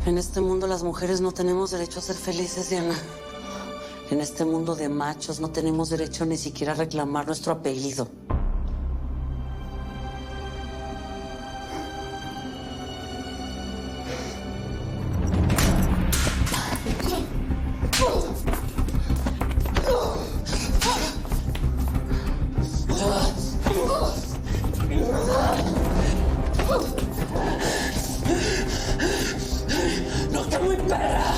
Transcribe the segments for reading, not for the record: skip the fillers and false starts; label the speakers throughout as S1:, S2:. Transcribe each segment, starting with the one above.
S1: En este mundo las mujeres no tenemos derecho a ser felices, Diana. En este mundo de machos no tenemos derecho ni siquiera a reclamar nuestro apellido. ¡No está muy perra!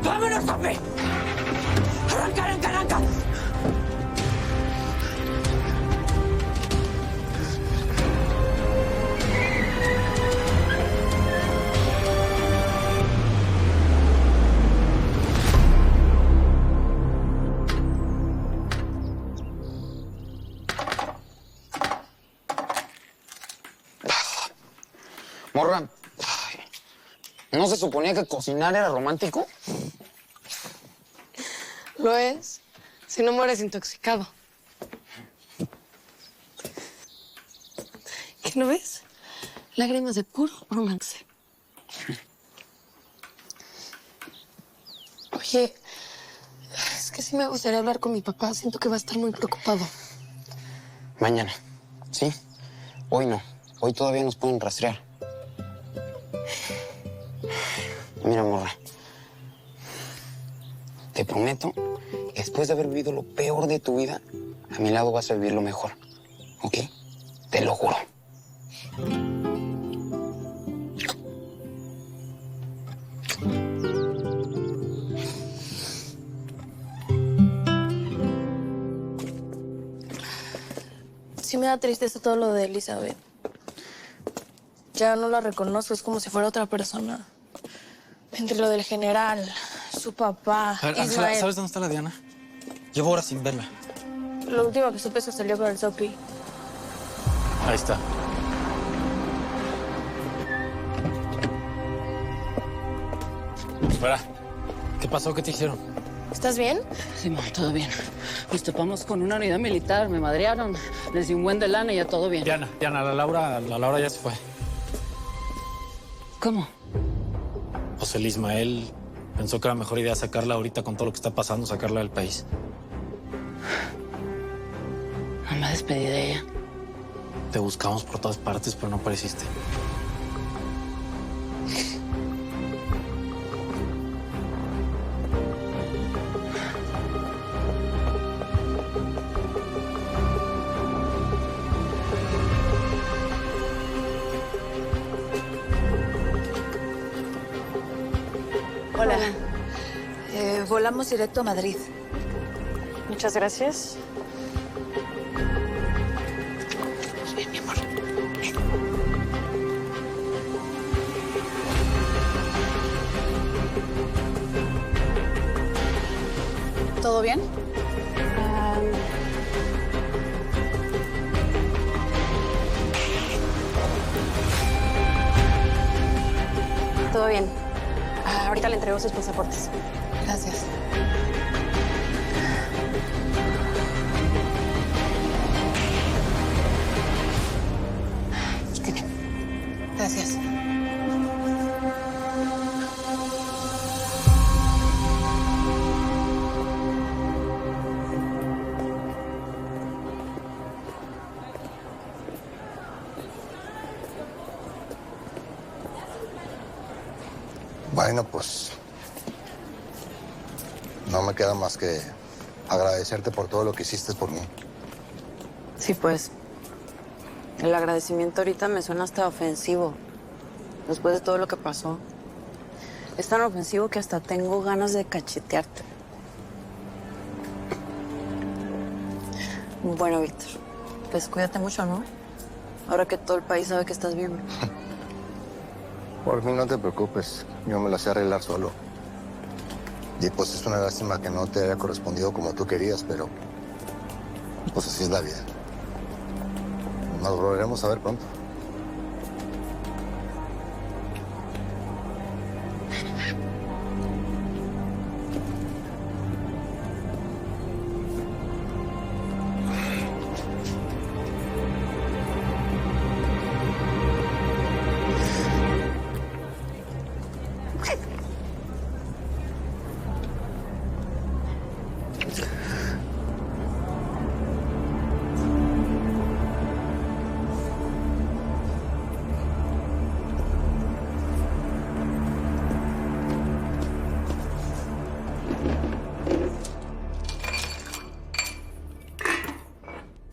S1: ¡Vámonos, Sophie! ¡Arranca, arranca, arranca!
S2: Morra, ¿no se suponía que cocinar era romántico?
S3: Lo es, si no mueres intoxicado. ¿Qué no ves? Lágrimas de puro romance. Oye, es que sí me gustaría hablar con mi papá. Siento que va a estar muy preocupado.
S2: Mañana, ¿sí? Hoy no. Hoy todavía nos pueden rastrear. Mira, morra. Te prometo que después de haber vivido lo peor de tu vida, a mi lado vas a vivir lo mejor. ¿Ok? Te lo juro.
S3: Sí me da tristeza todo lo de Elizabeth. Ya no la reconozco, es como si fuera otra persona. Entre lo del general, su papá,
S4: A ver, Ángela,
S3: Israel.
S4: ¿sabes dónde está la Diana? Llevo horas sin verla.
S3: Lo último que supe es que salió con el Sopi.
S4: Ahí está. Espera. ¿Qué pasó? ¿Qué te hicieron?
S3: ¿Estás bien?
S1: Sí, mamá, todo bien. Nos topamos con una unidad militar, me madrearon. Les di un buen de lana y ya todo bien.
S4: Diana, la Laura ya se fue.
S1: ¿Cómo?
S4: Pues el Ismael pensó que era mejor idea sacarla ahorita con todo lo que está pasando, sacarla del país.
S1: No me despedí de ella.
S4: Te buscamos por todas partes, pero no apareciste.
S5: Hola. Volamos directo a Madrid.
S3: Muchas gracias.
S1: Bien, mi amor.
S5: ¿Todo bien?
S3: Todo bien. Ahorita le entrego sus pasaportes.
S5: Gracias. Gracias.
S6: Bueno, pues no me queda más que agradecerte por todo lo que hiciste por mí.
S1: Sí, pues. El agradecimiento ahorita me suena hasta ofensivo. Después de todo lo que pasó. Es tan ofensivo que hasta tengo ganas de cachetearte.
S3: Bueno, Víctor, pues cuídate mucho, ¿no? Ahora que todo el país sabe que estás vivo.
S6: Por mí no te preocupes, yo me la sé arreglar solo. Y pues es una lástima que no te haya correspondido como tú querías, pero pues así es la vida. Nos volveremos a ver pronto.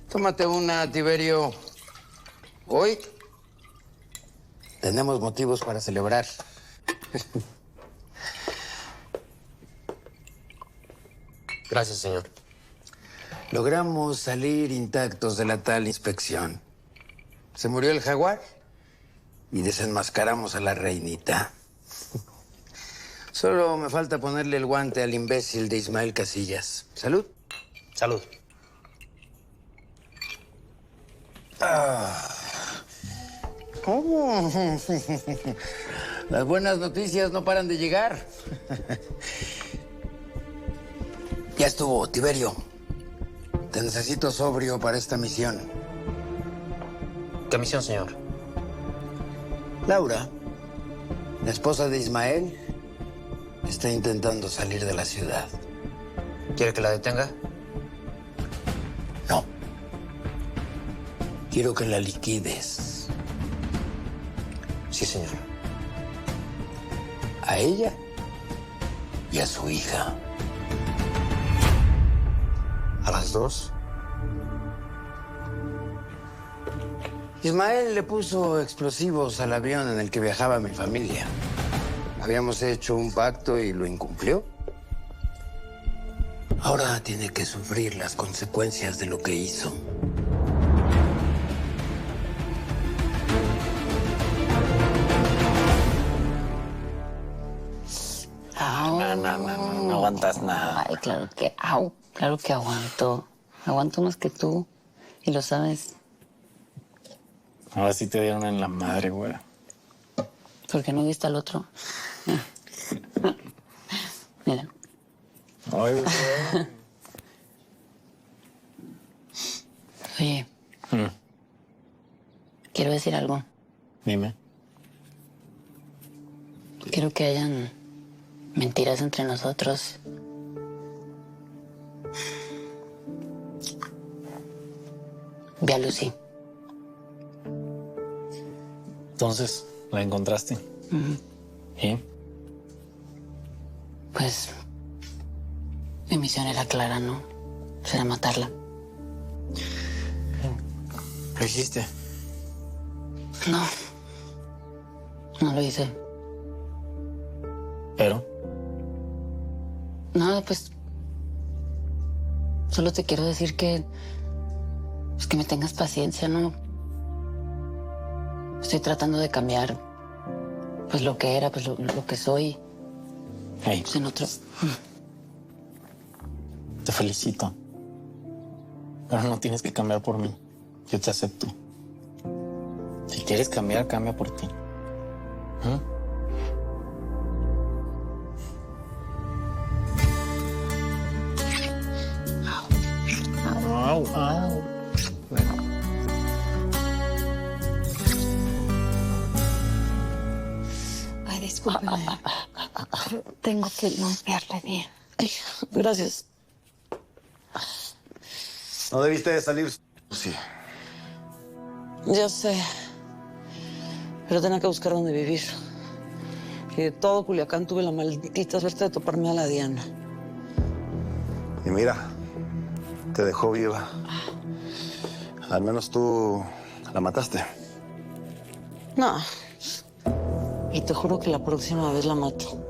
S7: Tómate una, Tiberio. Hoy tenemos motivos para celebrar.
S4: Gracias, señor.
S7: Logramos salir intactos de la tal inspección. Se murió el jaguar y desenmascaramos a la reinita. Solo me falta ponerle el guante al imbécil de Ismael Casillas. Salud.
S4: Salud.
S7: ¿Cómo? Las buenas noticias no paran de llegar. Ya estuvo, Tiberio. Te necesito sobrio para esta misión.
S4: ¿Qué misión, señor?
S7: Laura, la esposa de Ismael, está intentando salir de la ciudad.
S4: ¿Quiere que la detenga?
S7: No. Quiero que la liquides.
S4: Sí, señor.
S7: A ella y a su hija.
S4: ¿A las dos?
S7: Ismael le puso explosivos al avión en el que viajaba mi familia. Habíamos hecho un pacto y lo incumplió. Ahora tiene que sufrir las consecuencias de lo que hizo.
S1: Au.
S4: No aguantas nada.
S1: Ay, claro que aguanto. Aguanto más que tú. Y lo sabes.
S4: Ahora sí te dieron en la madre, güera.
S1: ¿Por qué no viste al otro? Mira.
S4: Ay, güey.
S1: Oye, quiero decir algo.
S4: Dime.
S1: Quiero que hayan mentiras entre nosotros. Ve a Lucy.
S4: Entonces, ¿la encontraste? ¿Y?
S1: Pues mi misión era clara, ¿no? Era matarla.
S4: ¿Lo hiciste?
S1: No. No lo hice.
S4: ¿Pero?
S1: No, pues solo te quiero decir que pues que me tengas paciencia, ¿no? Estoy tratando de cambiar pues lo que era, pues lo que soy.
S4: Hey,
S1: Pues en otro.
S4: te felicito. Pero no tienes que cambiar por mí. Yo te acepto. Si quieres cambiar, cambia por ti. Au, au.
S1: Ay, discúlpame. Tengo que limpiarle bien. Ay, gracias.
S6: No debiste de salir. Sí.
S1: Ya sé. Pero tenía que buscar dónde vivir. Y de todo Culiacán tuve la maldita suerte de toparme a la Diana.
S6: Y mira, te dejó viva. Al menos tú la mataste.
S1: No. Y te juro que la próxima vez la mato.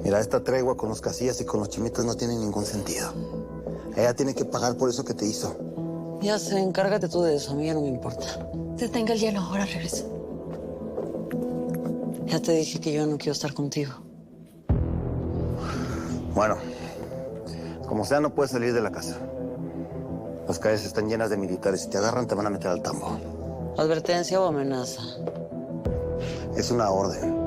S6: Mira, esta tregua con los Casillas y con los Chimitas no tiene ningún sentido. Ella tiene que pagar por eso que te hizo.
S1: Ya sé, encárgate tú de eso, a mí ya no me importa.
S3: Detenga el hielo, ahora regreso.
S1: Ya te dije que yo no quiero estar contigo.
S6: Bueno, como sea, no puedes salir de la casa. Las calles están llenas de militares. Si te agarran, te van a meter al tambo.
S1: ¿Advertencia o amenaza?
S6: Es una orden.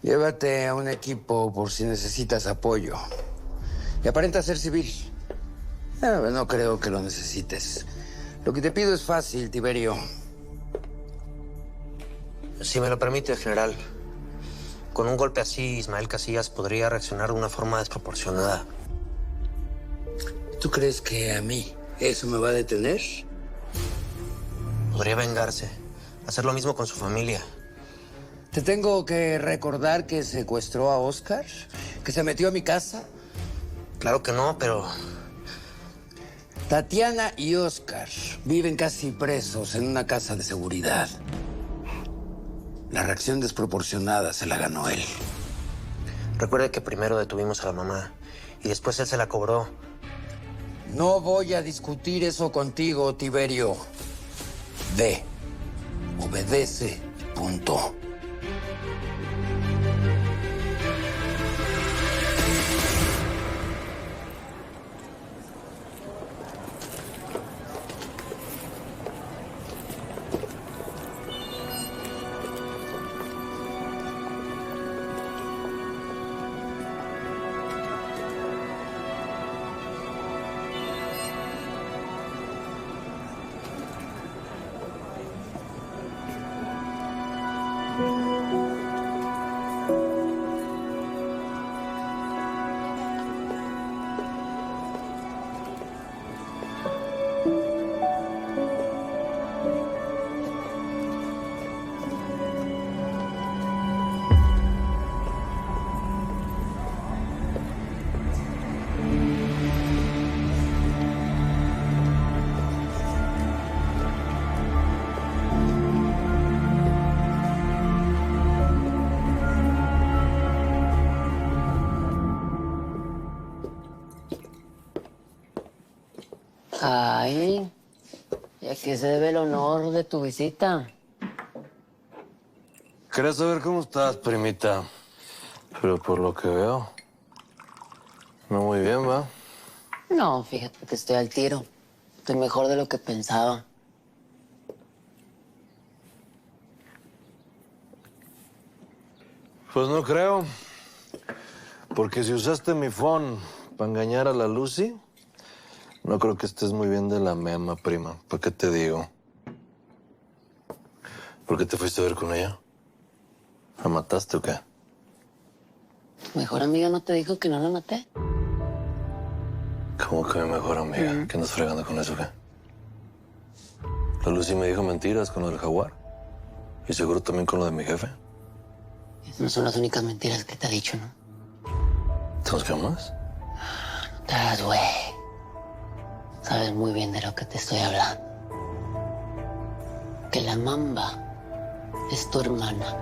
S7: Llévate a un equipo por si necesitas apoyo. Y aparenta ser civil. No creo que lo necesites. Lo que te pido es fácil, Tiberio.
S8: Si me lo permite, general. Con un golpe así, Ismael Casillas podría reaccionar de una forma desproporcionada.
S7: ¿Tú crees que a mí eso me va a detener?
S8: Podría vengarse, hacer lo mismo con su familia.
S7: ¿Te tengo que recordar que secuestró a Oscar? ¿Que se metió a mi casa?
S8: Claro que no, pero...
S7: Tatiana y Oscar viven casi presos en una casa de seguridad. La reacción desproporcionada se la ganó él.
S8: Recuerde que primero detuvimos a la mamá y después él se la cobró.
S7: No voy a discutir eso contigo, Tiberio. Ve, obedece, punto.
S9: Ay, ¿y a qué se debe el honor de tu visita?
S10: Quería saber cómo estás, primita. Pero por lo que veo, no muy bien, ¿va?
S9: No, fíjate que estoy al tiro. Estoy mejor de lo que pensaba.
S10: Pues no creo. Porque si usaste mi phone para engañar a la Lucy, no creo que estés muy bien de la mema, prima. ¿Para qué te digo? ¿Por qué te fuiste a ver con ella? ¿La mataste o qué?
S9: ¿Tu mejor amiga no te dijo que no la maté?
S10: ¿Cómo que mi mejor amiga? ¿Qué andas fregando con eso o qué? La Lucy me dijo mentiras con lo del jaguar. Y seguro también con lo de mi jefe.
S9: Esas no son las únicas mentiras que te ha dicho, ¿no?
S10: ¿Sabes qué más?
S9: No te hagas, güey. Sabes muy bien de lo que te estoy hablando. Que la mamba es tu hermana.